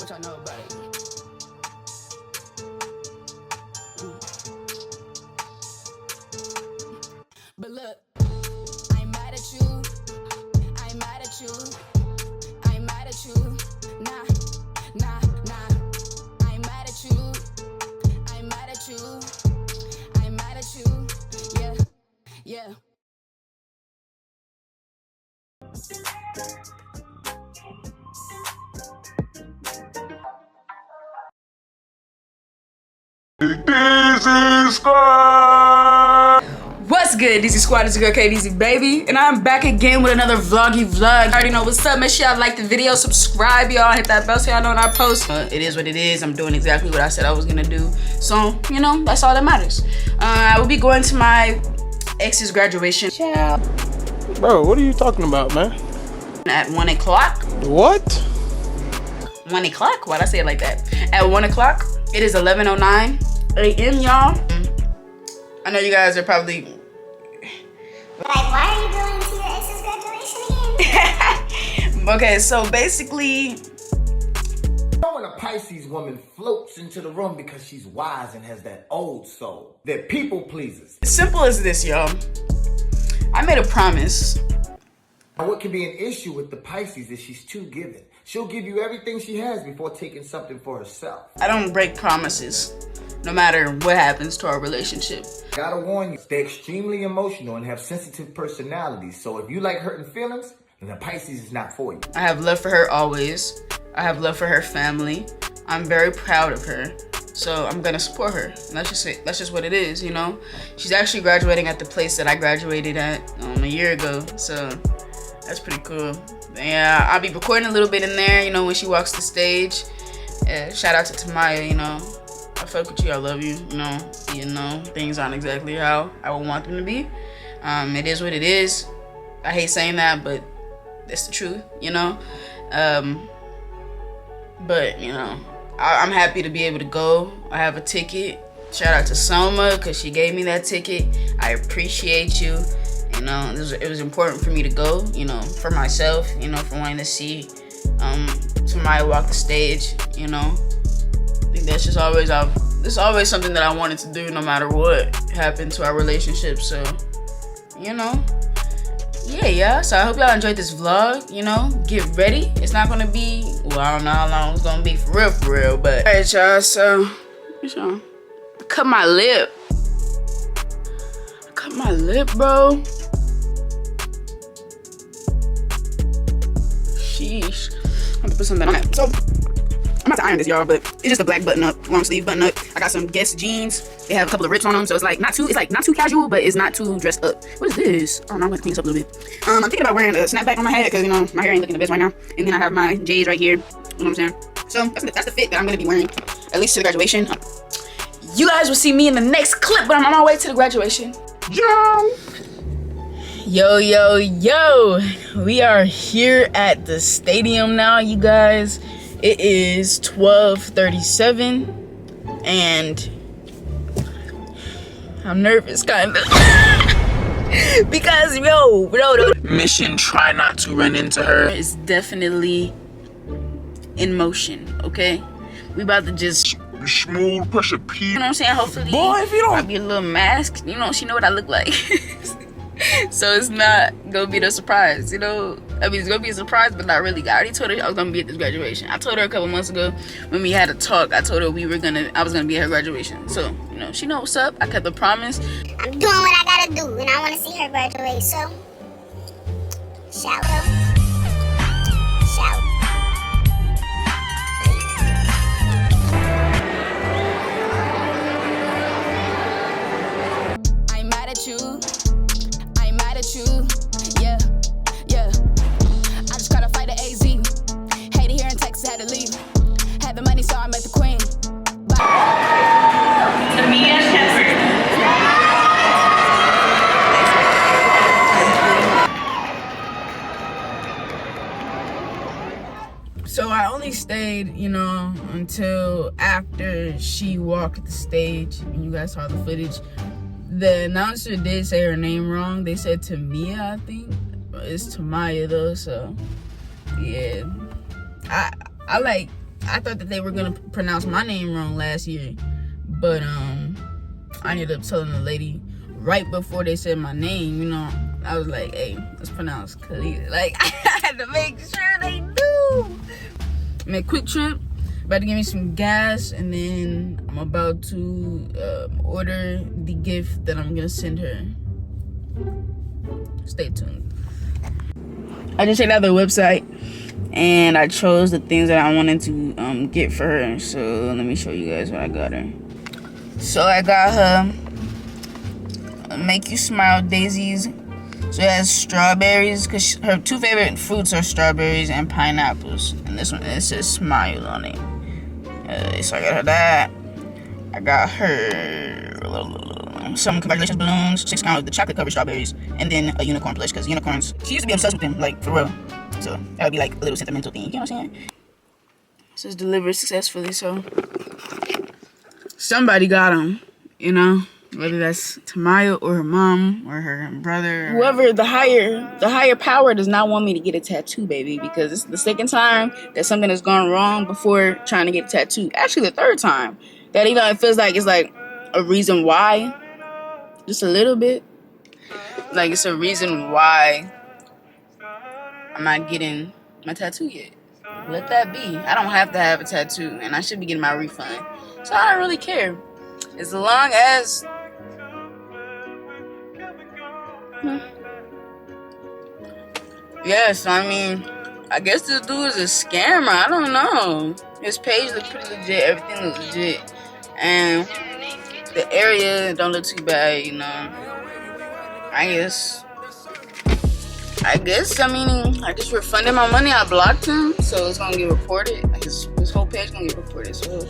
what y'all know about it. But look, I ain't mad at you. I ain't mad at you. I ain't mad at you. Nah, nah, nah. I ain't mad at you. I ain't mad at you. I ain't mad at you. Yeah, yeah. DEEZY Squad! What's good, DEEZY Squad? It's your girl KDEEZY, baby, and I'm back again with another vloggy vlog. You already know what's up. Make sure y'all like the video, subscribe, y'all, hit that bell so y'all know when I post. It is what it is. I'm doing exactly what I said I was gonna do, so you know that's all that matters. I will be going to my ex's graduation. Ciao. Bro, what are you talking about, man? At 1 o'clock. What? 1 o'clock? Why'd I say it like that? At 1 o'clock. It is 11:09 a.m. y'all. I know you guys are probably like, why are you going to your ex's graduation again? okay, so basically, When a Pisces woman floats into the room because she's wise and has that old soul, they're people pleasers. simple as this, y'all. I made a promise. Now, what can be an issue with the Pisces is she's too giving. She'll give you everything she has before taking something for herself. I don't break promises, no matter what happens to our relationship. Gotta warn you, they're extremely emotional and have sensitive personalities. So if you like hurting feelings, then the Pisces is not for you. I have love for her always. I have love for her family. I'm very proud of her. So I'm gonna support her. And that's just what it is, you know? She's actually graduating at the place that I graduated at a year ago. So that's pretty cool. Yeah, I'll be recording a little bit in there, you know, when she walks the stage. Shout out to Tamaya, you know. I fuck with you, I love you, you know, things aren't exactly how I would want them to be. It is what it is. I hate saying that, but it's the truth, you know. But, you know, I'm happy to be able to go. I have a ticket. Shout out to Selma, because she gave me that ticket. I appreciate you. You know, it was important for me to go, you know, for myself, you know, for wanting to see Tamaya walk the stage, you know. I think that's just always, it's always something that I wanted to do no matter what happened to our relationship. So, you know, yeah. So I hope y'all enjoyed this vlog, you know. Get ready. It's not going to be, well, I don't know how long it's going to be for real. But, all right, y'all. So, I cut my lip. My lip, bro. Sheesh. I have to put something on that. So I'm about to iron this, y'all, but it's just a black button up, long sleeve button up. I got some Guess jeans. They have a couple of rips on them, so it's like not too casual, but it's not too dressed up. What is this? Oh, no, I'm gonna clean this up a little bit. I'm thinking about wearing a snapback on my head because, you know, my hair ain't looking the best right now. And then I have my J's right here. You know what I'm saying? So that's the fit that I'm gonna be wearing, at least to the graduation. You guys will see me in the next clip, but I'm on my way to the graduation. Yo, we are here at the stadium now, you guys. It is 12:37 and I'm nervous kind of because bro, mission try not to run into her is definitely in motion. Okay, we about to just Smooth pressure P. you know what I'm saying? Hopefully, Boy, if you don't I'll be a little mask. You know, she know what I look like. So it's not gonna be no surprise, you know? I mean, it's gonna be a surprise, but not really. I already told her I was gonna be at this graduation. I told her a couple months ago when we had a talk, I told her I was gonna be at her graduation. So, you know, she knows what's up. I kept the promise. I'm doing what I gotta do, and I want to see her graduate, so shout out. Shout. I ain't mad at you. I ain't mad at you. Yeah. I just gotta fight the AZ. Hated here in Texas, had to leave. Had the money, so I met the queen. Tamia Shepherd. So I only stayed, you know, until after she walked the stage and you guys saw the footage. The announcer did say her name wrong. They said Tamia, I think. It's Tamaya though, so yeah. I like I thought that they were gonna pronounce my name wrong last year, but I ended up telling the lady right before they said my name, you know, I was like, hey, let's pronounce Khalid. Like, I had to make sure they do. Make a quick trip, about to give me some gas, and then I'm about to order the gift that I'm gonna send her. Stay tuned. I just checked out their website, and I chose the things that I wanted to get for her. So let me show you guys what I got her. So I got her Make You Smile Daisies. So it has strawberries, because her two favorite fruits are strawberries and pineapples. And this one, it says smile on it. So I got her that. I got her some congratulations balloons, 6 count of the chocolate covered strawberries, and then a unicorn plush, because unicorns, she used to be obsessed with them, like, for real. So that would be like a little sentimental thing, you know what I'm saying? This is delivered successfully, so somebody got them, you know, whether that's Tamaya or her mom or her brother, or whoever. The higher power does not want me to get a tattoo, baby, because it's the second time that something has gone wrong before trying to get a tattoo. Actually, the third time that, you know, it feels like it's like a reason why, just a little bit, like it's a reason why I'm not getting my tattoo yet. Let that be. I don't have to have a tattoo, and I should be getting my refund. So I don't really care. As long as... Yes, I mean, I guess this dude is a scammer. I don't know. His page looks pretty legit. Everything looks legit. And the area don't look too bad, you know. I guess, I mean, I just refunded my money. I blocked him, so it's gonna get reported. Like his whole page gonna get reported. So,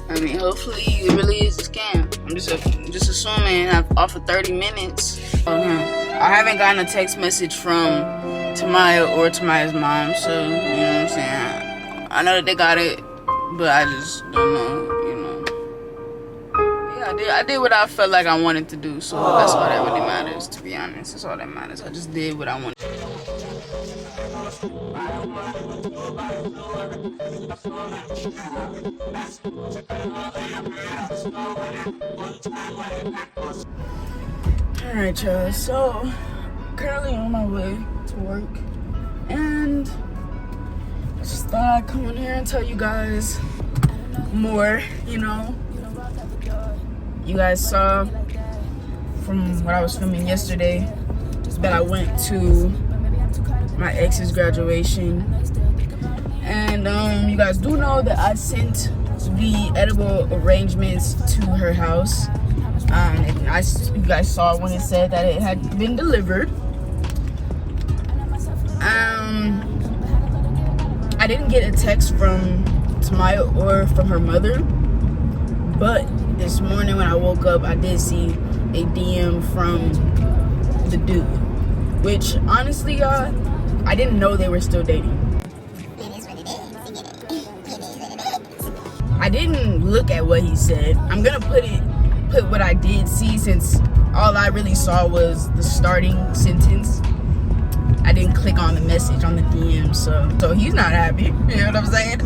I mean, hopefully it really is a scam. I'm just assuming I've offered 30 minutes. I haven't gotten a text message from Tamaya or Tamaya's mom, so, you know what I'm saying? I know that they got it, but I just don't know, you know. Yeah, I did what I felt like I wanted to do, so that's all that really matters, to be honest. That's all that matters. I just did what I wanted. Alright, y'all, so currently on my way to work, and I just thought I'd come in here and tell you guys more, you know. You guys saw from what I was filming yesterday that I went to my ex's graduation, and you guys do know that I sent the edible arrangements to her house, and you guys saw when it said that it had been delivered. I didn't get a text from Tamaya or from her mother, but this morning when I woke up, I did see a DM from the dude, which honestly, y'all, I didn't know they were still dating. I didn't look at what he said. I'm gonna put what I did see, since all I really saw was the starting sentence. I didn't click on the message on the DM, so he's not happy. You know what I'm saying?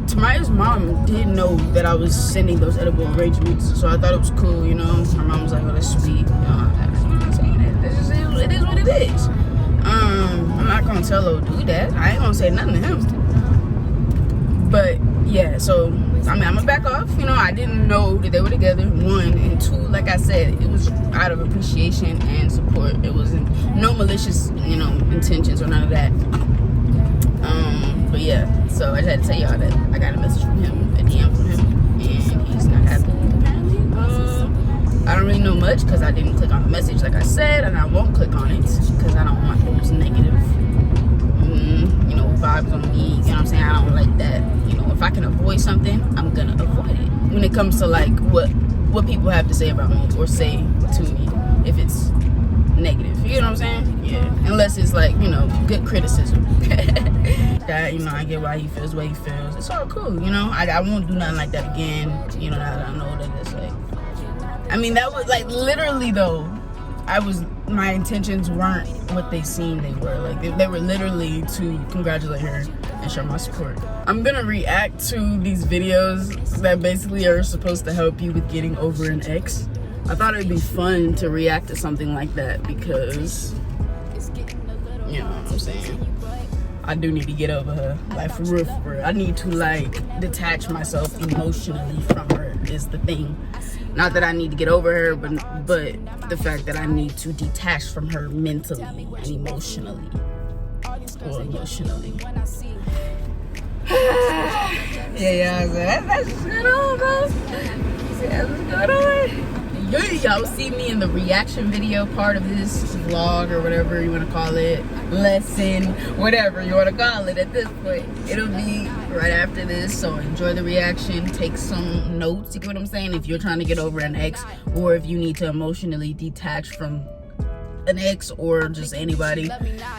Tamaya's mom did know that I was sending those edible arrangements, so I thought it was cool, you know. Her mom was like, "Oh, that's sweet." You know what I'm saying? It is what it is. I'm not gonna tell old dude that. I ain't gonna say nothing to him. But yeah, so I mean, I'm gonna back off. You know, I didn't know that they were together. 1 and 2, like I said, it was out of appreciation and support. It wasn't no malicious, you know, intentions or none of that. But yeah, so I just had to tell y'all that I got a message from him, a DM from him, and he's not happy apparently. I don't really know much because I didn't click on the message, like I said, and I won't click on it because I don't want those negative, you know, vibes on me. You know what I'm saying? I don't like that. You know, if I can avoid something, I'm gonna avoid it. When it comes to like what people have to say about me or say to me, if it's negative, you know what I'm saying? Yeah, unless it's like, you know, good criticism. That, you know, I get why he feels the way he feels. It's all cool, you know. I won't do nothing like that again. You know, now that I know that it's like, I mean, that was like literally though, my intentions weren't what they seemed they were. Like they were literally to congratulate her and show my support. I'm gonna react to these videos that basically are supposed to help you with getting over an ex. I thought it would be fun to react to something like that because, you know what I'm saying, I do need to get over her. Like, for real, for real. I need to, like, detach myself emotionally from her is the thing. Not that I need to get over her, but the fact that I need to detach from her mentally and emotionally. Or emotionally. yeah, that's what's going on, bro. That's what's going on. Y'all see me in the reaction video part of this vlog or whatever you want to call it, lesson, whatever you want to call it at this point. It'll be right after this, so enjoy the reaction, take some notes, you get what I'm saying, if you're trying to get over an ex or if you need to emotionally detach from an ex or just anybody,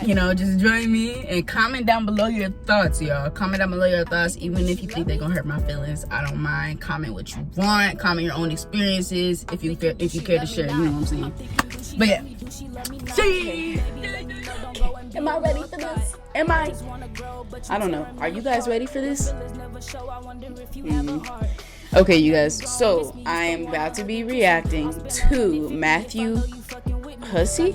you know, just join me and comment down below your thoughts, y'all. Comment down below your thoughts, even if you think they're gonna hurt my feelings. I don't mind. Comment what you want, comment your own experiences if you care to share, you know what I'm saying. But yeah, see. Am I ready for this? Am I don't know, are you guys ready for this? Okay, you guys, so I am about to be reacting to Matthew Hussey,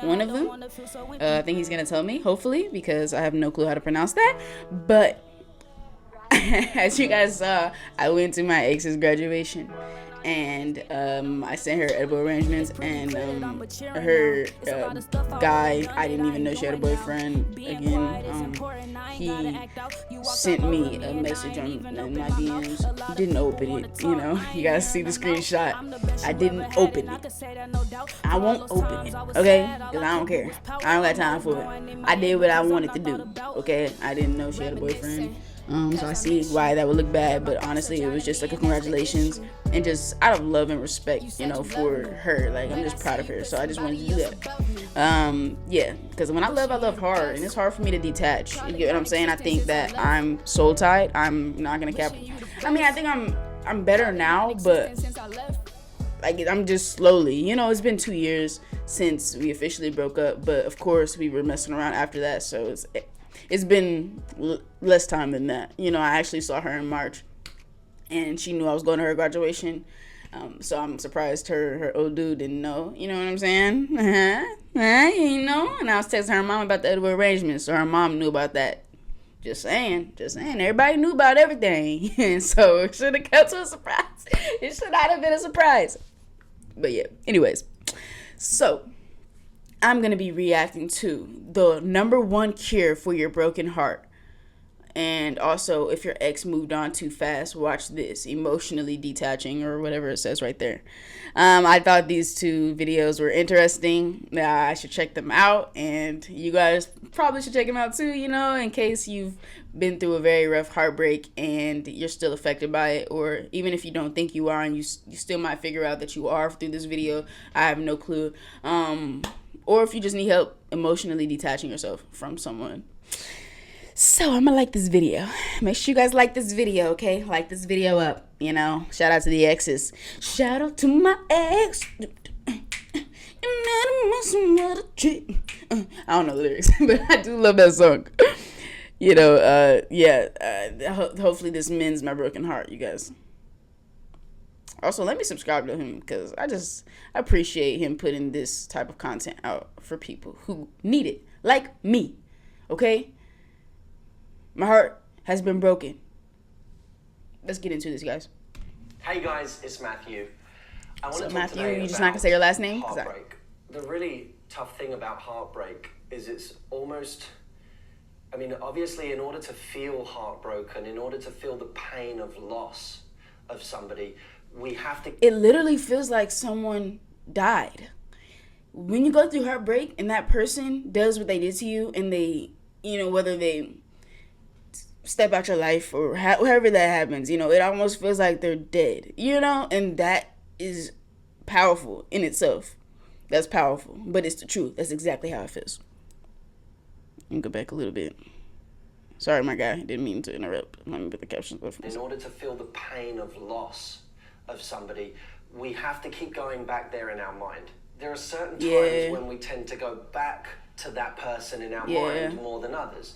one of them. I think he's gonna tell me, hopefully, because I have no clue how to pronounce that. But as you guys saw, I went to my ex's graduation, and I sent her edible arrangements, and her guy, I didn't even know she had a boyfriend. Again, he sent me a message in my DMs. Didn't open it, you know. You guys see the screenshot. I didn't open it. I won't open it, okay? Because I don't care. I don't got time for it. I did what I wanted to do, okay? I didn't know she had a boyfriend. So I see why that would look bad, but honestly, it was just like a congratulations and just out of love and respect, you know, for her. Like, I'm just proud of her, so I just wanted to do that. Yeah, because when I love hard, and it's hard for me to detach. You get what I'm saying? I think that I'm soul tied. I'm not gonna cap. I mean, I think I'm better now, but like, I'm just slowly. You know, it's been 2 years since we officially broke up, but of course we were messing around after that, so it's been less time than that. You know, I actually saw her in March, and she knew I was going to her graduation. So I'm surprised her old dude didn't know. You know what I'm saying? You know? And I was texting her mom about the edible arrangements, so her mom knew about that. Just saying. Everybody knew about everything. And so it should have kept to a surprise. It should not have been a surprise. But yeah, anyways. So I'm going to be reacting to the #1 cure for your broken heart. And also, if your ex moved on too fast, watch this. Emotionally detaching, or whatever it says right there. I thought these 2 videos were interesting. I should check them out. And you guys probably should check them out too, you know, in case you've been through a very rough heartbreak and you're still affected by it. Or even if you don't think you are and you still might figure out that you are through this video. I have no clue. Or if you just need help emotionally detaching yourself from someone. So I'm gonna like this video. Make sure you guys like this video, okay? Like this video up, you know. Shout out to the exes. Shout out to my ex. I don't know the lyrics, but I do love that song. You know, hopefully this mends my broken heart, you guys. Also, let me subscribe to him because I appreciate him putting this type of content out for people who need it, like me, okay? My heart has been broken. Let's get into this, guys. Hey guys, it's Matthew. I want to talk Matthew, today you're just not gonna say your last name? Heartbreak. The really tough thing about heartbreak is it's almost, I mean, obviously in order to feel heartbroken, in order to feel the pain of loss of somebody, we have to... It literally feels like someone died. When you go through heartbreak and that person does what they did to you and they, you know, whether they step out your life or however that happens, you know, it almost feels like they're dead, you know, and that is powerful in itself. That's powerful, but it's the truth. That's exactly how it feels. Let me go back a little bit. Sorry, my guy, didn't mean to interrupt. Let me put the captions up. In order to feel the pain of loss of somebody, we have to keep going back there in our mind. There are certain times when we tend to go back to that person in our Yeah. mind more than others.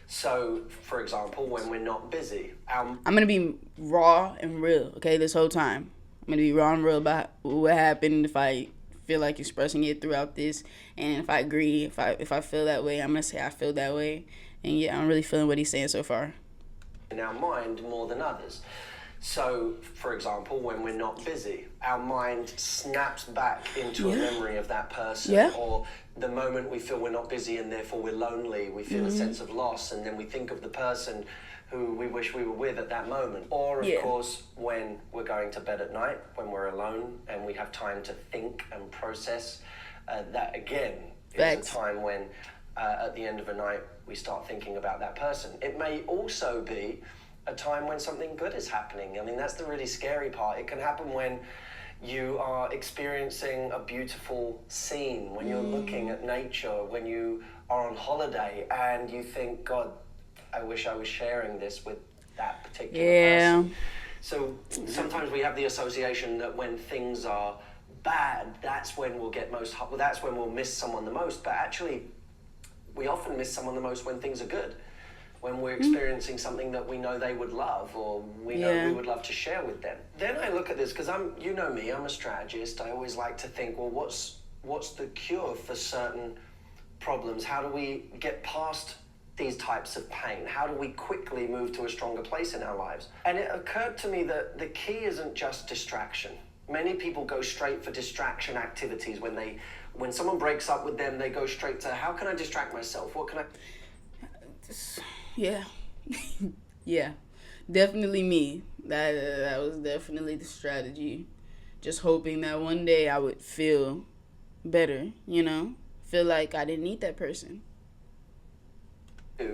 So, for example, when we're not busy, I'm gonna be raw and real, okay, this whole time. I'm gonna be raw and real about what happened, if I feel like expressing it throughout this, and if I agree, if I feel that way, I'm gonna say I feel that way. And yeah, I'm really feeling what he's saying so far. in our mind more than others. So, for example, when we're not busy, our mind snaps back into a memory of that person. Yeah. Or the moment we feel we're not busy and therefore we're lonely, we feel a sense of loss, and then we think of the person who we wish we were with at that moment. Or, of course, when we're going to bed at night, when we're alone and we have time to think and process, that again is a time when at the end of a night we start thinking about that person. It may also be a time when something good is happening. I mean, that's the really scary part. It can happen when you are experiencing a beautiful scene, when you're looking at nature, when you are on holiday and you think, God, I wish I was sharing this with that particular person. So sometimes we have the association that when things are bad, that's when we'll get that's when we'll miss someone the most. But actually, we often miss someone the most when things are good. When we're experiencing something that we know they would love, or we know we would love to share with them. Then I look at this, because you know me, I'm a strategist. I always like to think, well, what's the cure for certain problems? How do we get past these types of pain? How do we quickly move to a stronger place in our lives? And it occurred to me that the key isn't just distraction. Many people go straight for distraction activities. When someone breaks up with them, they go straight to, how can I distract myself? What can I... Yeah. Yeah. Definitely me. That was definitely the strategy. Just hoping that one day I would feel better, you know? Feel like I didn't need that person.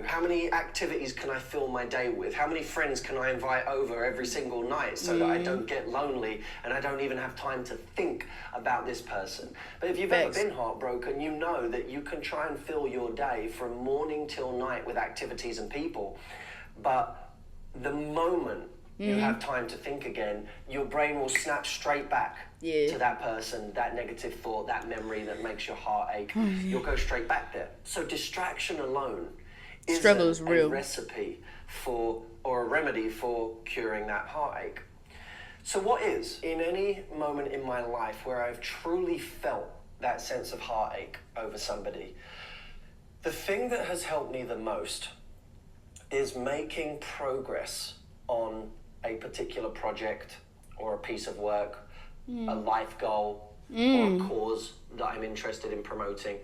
How many activities can I fill my day with? How many friends can I invite over every single night so that I don't get lonely and I don't even have time to think about this person? But if you've ever been heartbroken, you know that you can try and fill your day from morning till night with activities and people. But the moment you have time to think again, your brain will snap straight back to that person, that negative thought, that memory that makes your heart ache. You'll go straight back there. So distraction alone isn't a recipe for, or a remedy for curing that heartache. So what is, in any moment in my life where I've truly felt that sense of heartache over somebody, the thing that has helped me the most is making progress on a particular project or a piece of work, a life goal, or a cause that I'm interested in promoting.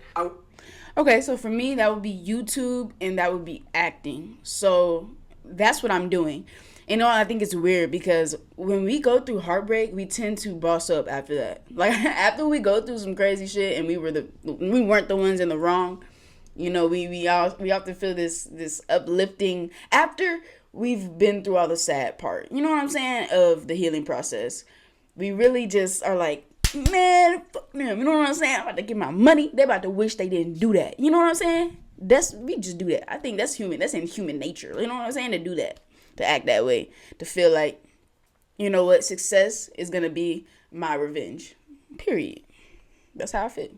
Okay, so for me, that would be YouTube and that would be acting. So that's what I'm doing. You know, I think it's weird because when we go through heartbreak, we tend to boss up after that. Like, after we go through some crazy shit and we weren't the ones in the wrong, you know, we often feel this uplifting after we've been through all the sad part. You know what I'm saying? Of the healing process. We really just are like, man, fuck them. You know what I'm saying? I'm about to get my money. They about to wish they didn't do that. You know what I'm saying? We just do that. I think that's human. That's in human nature. You know what I'm saying? To do that. To act that way. To feel like, you know what? Success is going to be my revenge. Period. That's how I feel.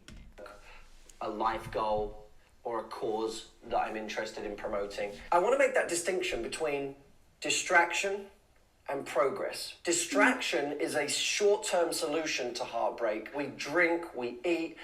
A life goal or a cause that I'm interested in promoting. I want to make that distinction between distraction and progress. Distraction is a short-term solution to heartbreak. We drink, we eat,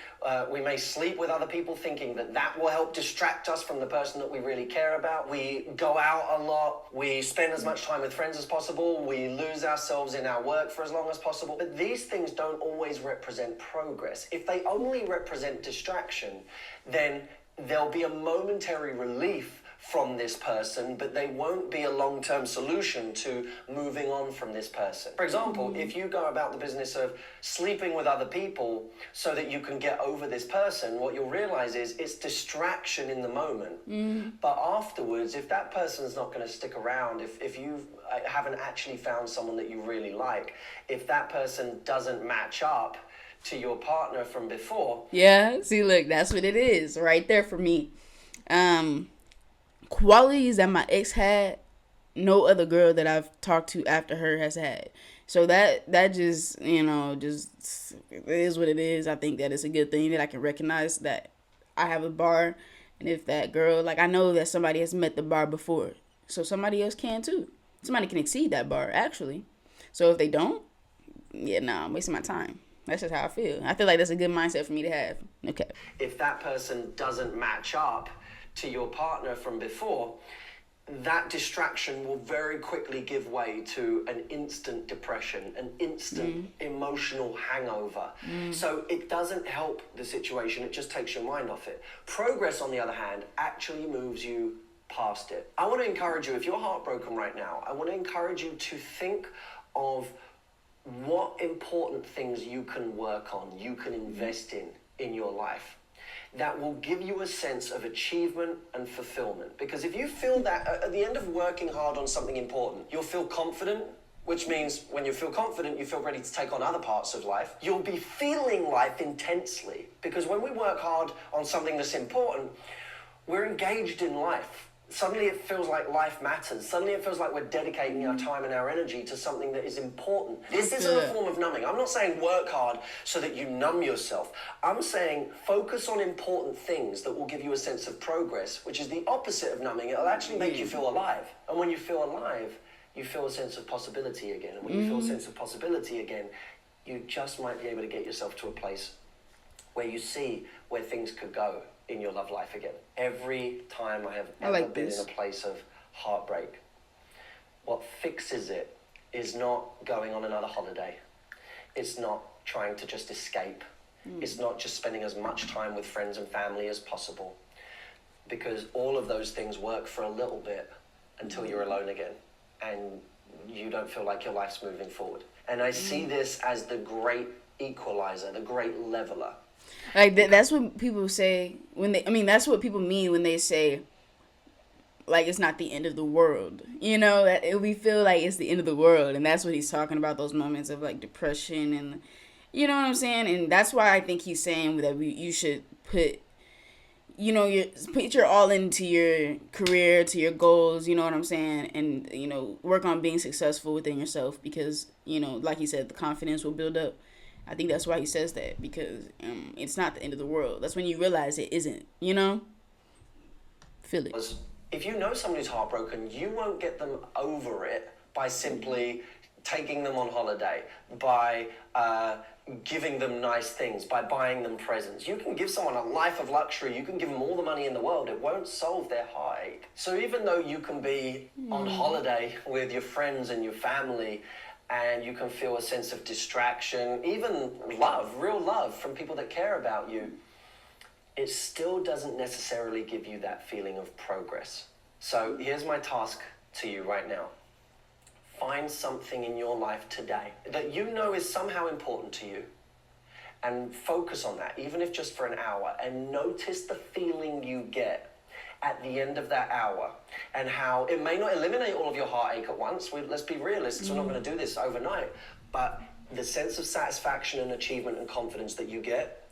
we may sleep with other people thinking that will help distract us from the person that we really care about. We go out a lot, we spend as much time with friends as possible, we lose ourselves in our work for as long as possible. But these things don't always represent progress. If they only represent distraction, then there'll be a momentary relief from this person, but they won't be a long-term solution to moving on from this person. For example, if you go about the business of sleeping with other people so that you can get over this person, what you'll realize is it's distraction in the moment. But afterwards, if that person's not going to stick around, if you haven't actually found someone that you really like, if that person doesn't match up to your partner from before. Yeah, see, look, that's what it is right there for me. Qualities that my ex had, no other girl that I've talked to after her has had. So that just, you know, just it is what it is. I think that it's a good thing that I can recognize that I have a bar, and if that girl, like, I know that somebody has met the bar before, so somebody else can too. Somebody can exceed that bar, actually. So if they don't, yeah, nah, I'm wasting my time. That's just how I feel. I feel like that's a good mindset for me to have. Okay. If that person doesn't match up to your partner from before, that distraction will very quickly give way to an instant depression, an instant emotional hangover. So it doesn't help the situation, it just takes your mind off it. Progress, on the other hand, actually moves you past it. I want to encourage you, if you're heartbroken right now, I want to encourage you to think of what important things you can work on, you can invest in your life, that will give you a sense of achievement and fulfillment. Because if you feel that at the end of working hard on something important, you'll feel confident, which means when you feel confident, you feel ready to take on other parts of life. You'll be feeling life intensely. Because when we work hard on something that's important, we're engaged in life. Suddenly it feels like life matters. Suddenly it feels like we're dedicating our time and our energy to something that is important. This isn't a form of numbing. I'm not saying work hard so that you numb yourself. I'm saying focus on important things that will give you a sense of progress, which is the opposite of numbing. It'll actually make you feel alive. And when you feel alive, you feel a sense of possibility again. And when you feel a sense of possibility again, you just might be able to get yourself to a place where you see where things could go in your love life again. Every time I have ever been in a place of heartbreak, what fixes it is not going on another holiday. It's not trying to just escape. It's not just spending as much time with friends and family as possible. Because all of those things work for a little bit until you're alone again and you don't feel like your life's moving forward. And I see this as the great equalizer, the great leveler. Like, that's what people say when they, I mean, that's what people mean when they say, like, it's not the end of the world. You know, that we feel like it's the end of the world. And that's what he's talking about, those moments of, like, depression and, you know what I'm saying? And that's why I think he's saying that you should put, you know, put your all into your career, to your goals, you know what I'm saying? And, you know, work on being successful within yourself because, you know, like he said, the confidence will build up. I think that's why he says that, because it's not the end of the world. That's when you realize it isn't, you know? Feel it. If you know somebody's heartbroken, you won't get them over it by simply taking them on holiday, by giving them nice things, by buying them presents. You can give someone a life of luxury, you can give them all the money in the world, it won't solve their heartache. So even though you can be on holiday with your friends and your family, and you can feel a sense of distraction, even love, real love from people that care about you, it still doesn't necessarily give you that feeling of progress. So here's my task to you right now. Find something in your life today that you know is somehow important to you and focus on that, even if just for an hour, and notice the feeling you get at the end of that hour, and how it may not eliminate all of your heartache at once. Let's be realistic, we're not going to do this overnight, but the sense of satisfaction and achievement and confidence that you get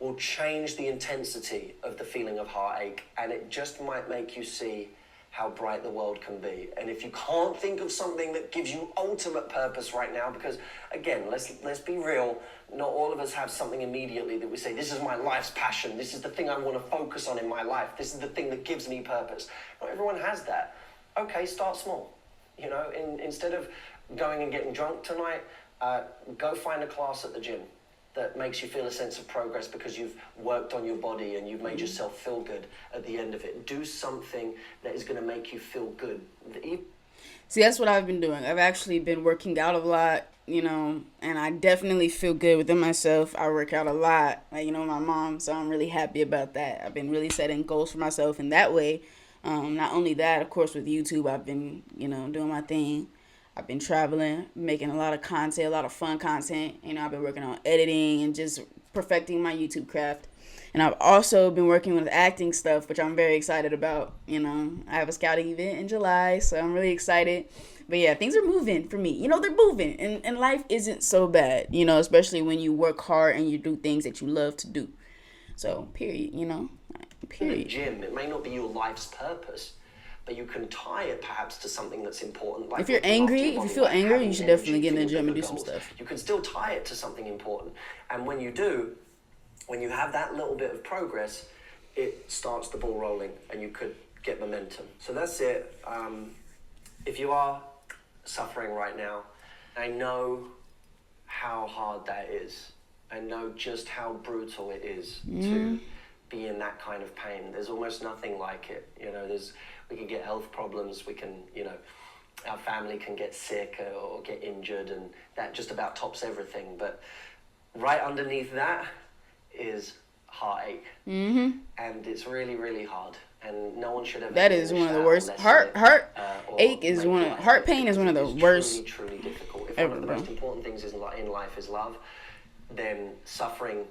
will change the intensity of the feeling of heartache, and it just might make you see how bright the world can be. And if you can't think of something that gives you ultimate purpose right now, because again, let's be real, not all of us have something immediately that we say, this is my life's passion, this is the thing I want to focus on in my life, this is the thing that gives me purpose. Not everyone has that. Okay, start small. You know, instead of going and getting drunk tonight, go find a class at the gym that makes you feel a sense of progress because you've worked on your body and you've made yourself feel good at the end of it. Do something that is going to make you feel good. See, that's what I've been doing. I've actually been working out a lot, you know, and I definitely feel good within myself. I work out a lot, like, you know, my mom, so I'm really happy about that. I've been really setting goals for myself in that way. Not only that, of course, with YouTube, I've been, you know, doing my thing. I've been traveling, making a lot of content, a lot of fun content. You know, I've been working on editing and just perfecting my YouTube craft. And I've also been working with acting stuff, which I'm very excited about. You know, I have a scouting event in July, so I'm really excited. But yeah, things are moving for me. You know, they're moving. And life isn't so bad, you know, especially when you work hard and you do things that you love to do. So, period, you know, period. In the gym, it may not be your life's purpose, but you can tie it perhaps to something that's important. Like if you're angry, if you feel angry, you should definitely get in the gym and do some stuff. You can still tie it to something important. And when you do, when you have that little bit of progress, it starts the ball rolling and you could get momentum. So that's it. If you are suffering right now, I know how hard that is. I know just how brutal it is to be in that kind of pain. There's almost nothing like it. You know, we can get health problems, we can, you know, our family can get sick or get injured, and that just about tops everything. But right underneath that is heartache. And it's really, really hard. And no one should ever. That is one of the worst. Heart pain is one of the worst. Truly difficult. If one of the most important things in life is love, then suffering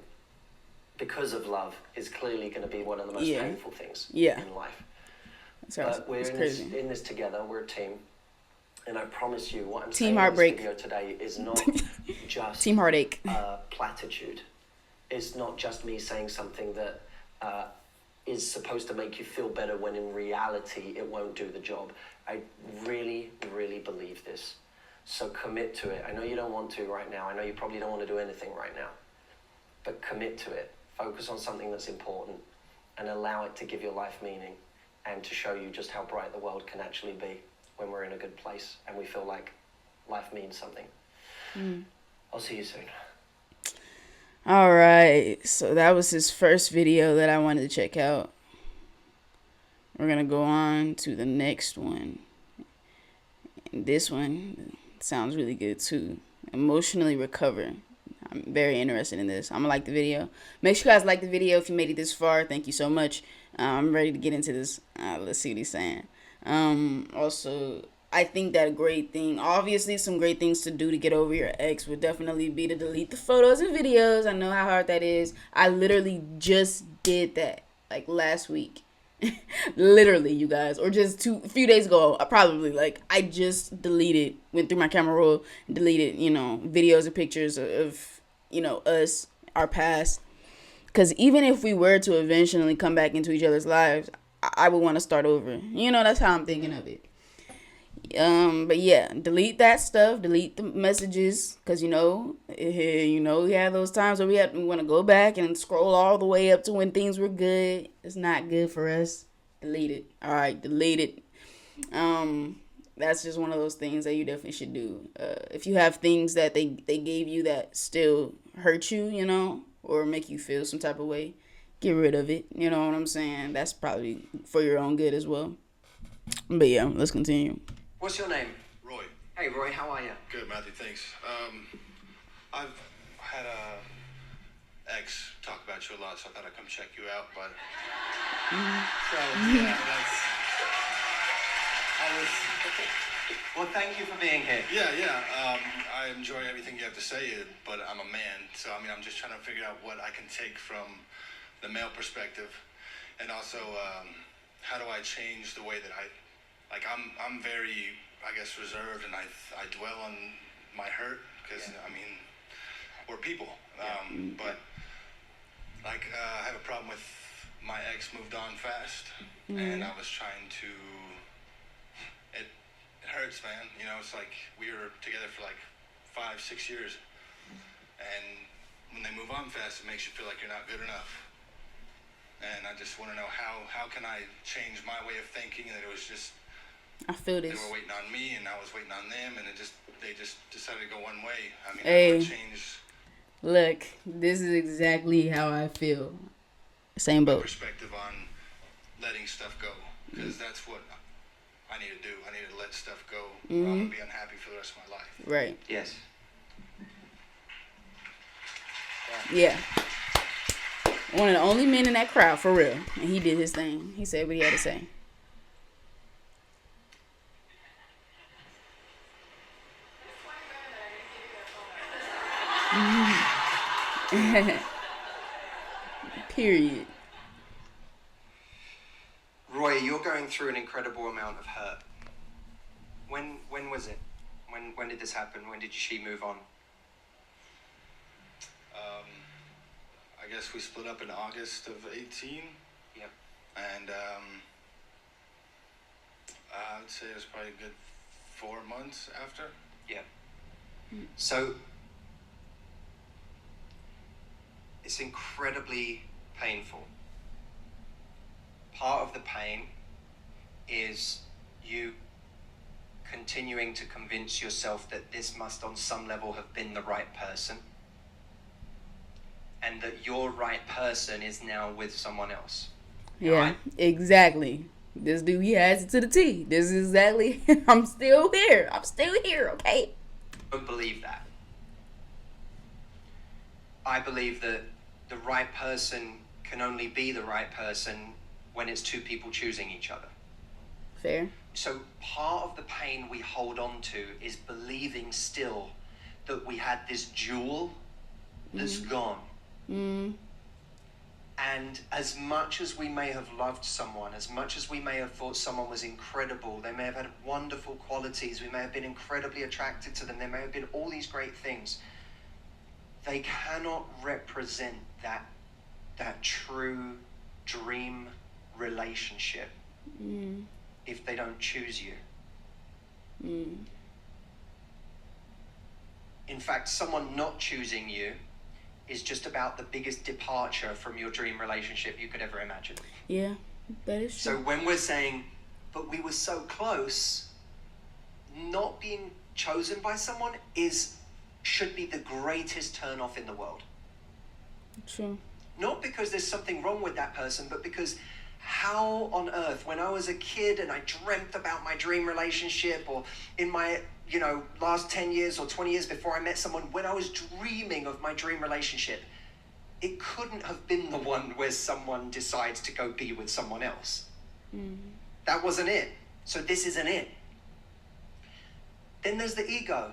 because of love is clearly going to be one of the most painful things in life. But we're in this together. We're a team. And I promise you, what I'm saying in this video today is not just team heartache. Platitude. It's not just me saying something that is supposed to make you feel better when in reality it won't do the job. I really, really believe this. So commit to it. I know you don't want to right now. I know you probably don't want to do anything right now. But commit to it. Focus on something that's important and allow it to give your life meaning and to show you just how bright the world can actually be when we're in a good place and we feel like life means something. I'll see you soon. All right, so that was his first video that I wanted to check out. We're gonna go on to the next one. And this one sounds really good too. Emotionally recover. I'm very interested in this. I'm gonna like the video. Make sure you guys like the video if you made it this far. Thank you so much. I'm ready to get into this. Let's see what he's saying. Also, I think that a great thing, obviously some great things to do to get over your ex would definitely be to delete the photos and videos. I know how hard that is. I literally just did that like last week. Literally, you guys, or just a few days ago, I just went through my camera roll and deleted, you know, videos and pictures of, you know, us, our past. Because even if we were to eventually come back into each other's lives, I would want to start over. You know, that's how I'm thinking of it. But yeah, delete that stuff, delete the messages, because we had those times where we want to go back and scroll all the way up to when things were good. It's not good for us. Delete it. All right, delete it. That's just one of those things that you definitely should do. If you have things that they gave you that still hurt you, you know, or make you feel some type of way, get rid of it. You know what I'm saying? That's probably for your own good as well. But yeah, let's continue. What's your name? Roy. Hey, Roy, how are you? Good, Matthew, thanks. I've had a ex talk about you a lot, so I thought I'd come check you out, but... Well, thank you for being here. Yeah, I enjoy everything you have to say, but I'm a man, so, I mean, I'm just trying to figure out what I can take from the male perspective, and also, how do I change the way that I'm very, I guess, reserved, and I dwell on my hurt, because, I mean, we're people. But, I have a problem with my ex moved on fast, and I was trying to, it hurts, man. You know, it's like we were together for 5-6 years, and when they move on fast, it makes you feel like you're not good enough. And I just want to know how can I change my way of thinking, and that it was just, I feel this. They were waiting on me, and I was waiting on them, and they just decided to go one way. I mean, hey, I change. Look, this is exactly how I feel. Same boat. Perspective on letting stuff go, because that's what I need to do. I need to let stuff go, or I'm gonna be unhappy for the rest of my life. Right. Yes. Yeah. One of the only men in that crowd, for real. And he did his thing. He said what he had to say. Period. Roy, you're going through an incredible amount of hurt. When was it? When did this happen? When did she move on? I guess we split up in August of 18. Yep. And I would say it was probably a good 4 months after. Yeah. So it's incredibly painful. part of the pain is you continuing to convince yourself that this must on some level have been the right person, and that your right person is now with someone else. Yeah, exactly. This dude, he has it to the T. This is exactly, I'm still here. I'm still here, okay? I don't believe that. I believe that the right person can only be the right person when it's two people choosing each other. Fair. So part of the pain we hold on to is believing still that we had this jewel that's gone. And as much as we may have loved someone, as much as we may have thought someone was incredible, they may have had wonderful qualities, we may have been incredibly attracted to them, there may have been all these great things, they cannot represent that true dream relationship if they don't choose you. In fact, someone not choosing you is just about the biggest departure from your dream relationship you could ever imagine. Yeah, that is true. So when we're saying, but we were so close, not being chosen by someone should be the greatest turn off in the world. True. Not because there's something wrong with that person, but because how on earth, when I was a kid and I dreamt about my dream relationship, or in my, last 10 years or 20 years before I met someone, when I was dreaming of my dream relationship, it couldn't have been the one where someone decides to go be with someone else. That wasn't it. So this isn't it. Then there's the ego.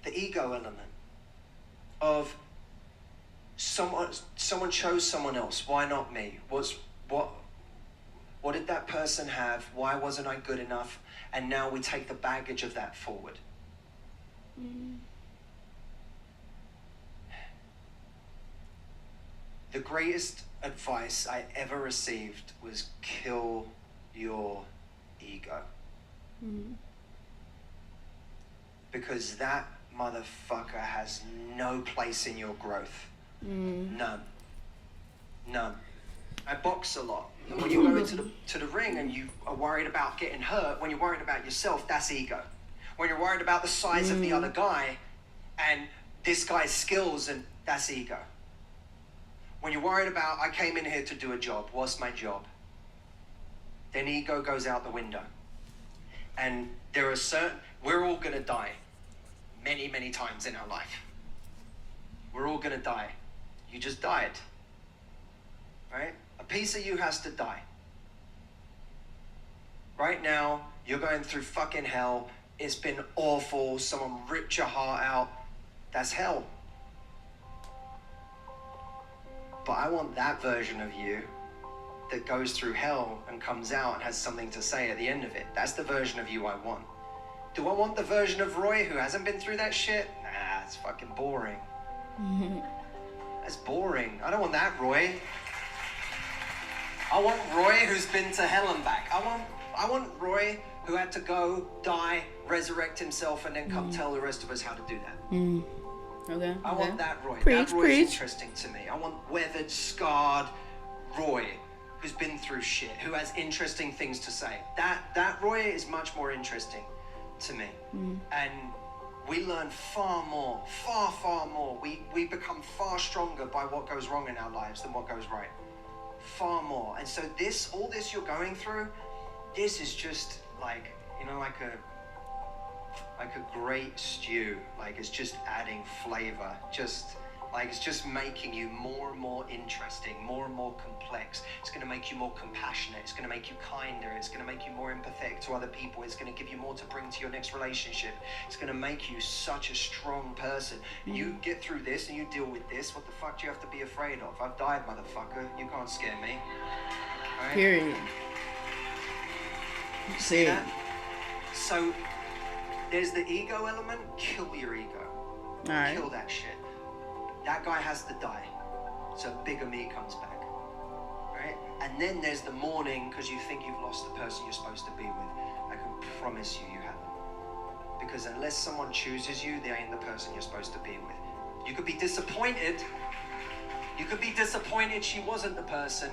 The ego element of someone chose someone else. Why not me? What did that person have? Why wasn't I good enough? And now we take the baggage of that forward. The greatest advice I ever received was kill your ego. Because that motherfucker has no place in your growth. None. I box a lot. And when you go into the ring and you are worried about getting hurt, when you're worried about yourself, that's ego. When you're worried about the size of the other guy and this guy's skills, and that's ego. When you're worried about, I came in here to do a job, what's my job? Then ego goes out the window. And we're all gonna die many, many times in our life. We're all gonna die. You just died, right? A piece of you has to die. Right now, you're going through fucking hell. It's been awful. Someone ripped your heart out. That's hell. But I want that version of you that goes through hell and comes out and has something to say at the end of it. That's the version of you I want. Do I want the version of Roy who hasn't been through that shit? Nah, it's fucking boring. That's boring. I don't want that Roy. I want Roy who's been to hell and back. I want Roy who had to go, die, resurrect himself, and then come tell the rest of us how to do that. Okay. I want that Roy. Preach, that Roy's preach. interesting to me. I want weathered, scarred Roy who's been through shit, who has interesting things to say. That Roy is much more interesting to me. And we learn far more, far more. We become far stronger by what goes wrong in our lives than what goes right. Far more. And so all this you're going through, this is just like, like a great stew. Like, it's just adding flavor. It's just making you more and more interesting, more and more complex. It's going to make you more compassionate. It's going to make you kinder. It's going to make you more empathetic to other people. It's going to give you more to bring to your next relationship. It's going to make you such a strong person. And you get through this and you deal with this. What the fuck do you have to be afraid of? I've died, motherfucker. You can't scare me. All right? Period. You see that? So there's the ego element. Kill your ego. All right. Kill that shit. That guy has to die, so bigger me comes back, right? And then there's the mourning because you think you've lost the person you're supposed to be with. I can promise you haven't. Because unless someone chooses you, they ain't the person you're supposed to be with. You could be disappointed. You could be disappointed she wasn't the person,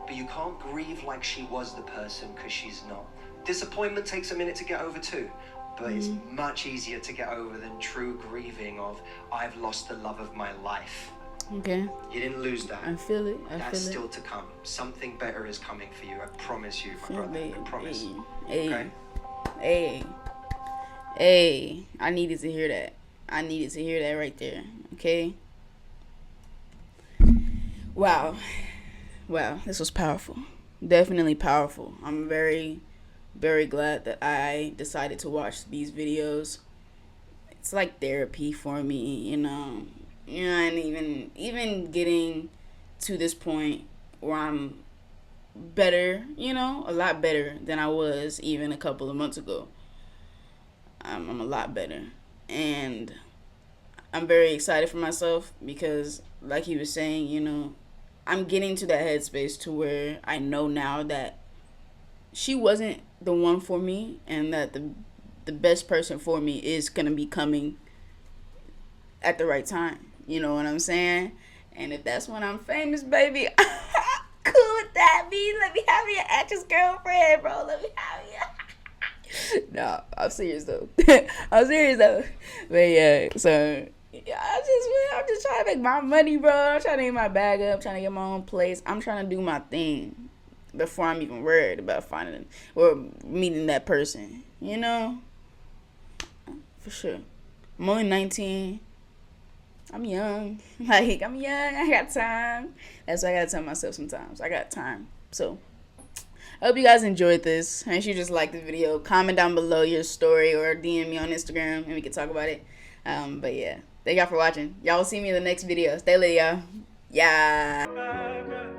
but you can't grieve like she was the person, because she's not. Disappointment takes a minute to get over too, but it's much easier to get over than true grieving of, I've lost the love of my life. Okay. You didn't lose that. I feel it. That's still to come. Something better is coming for you. I promise you, my brother. I promise. Hey. Okay? Hey. I needed to hear that. I needed to hear that right there. Okay. Wow. This was powerful. Definitely powerful. I'm very, very glad that I decided to watch these videos. It's like therapy for me, you know, and even getting to this point where I'm better, you know, a lot better than I was even a couple of months ago. I'm a lot better, and I'm very excited for myself because, like he was saying, you know, I'm getting to that headspace to where I know now that she wasn't the one for me, and that the best person for me is gonna be coming at the right time. You know what I'm saying? And if that's when I'm famous, baby, cool with that. Let me have your actress girlfriend, bro. Let me have you. No, I'm serious though. I'm serious though. But yeah, so I'm just trying to make my money, bro. I'm trying to get my bag up, trying to get my own place. I'm trying to do my thing before I'm even worried about finding or meeting that person. You know? For sure. I'm only 19. I'm young. Like, I'm young. I got time. That's what I gotta tell myself sometimes. I got time. So, I hope you guys enjoyed this. Make sure you just like the video. Comment down below your story or DM me on Instagram and we can talk about it. But yeah. Thank y'all for watching. Y'all will see me in the next video. Stay lit, y'all. Yeah.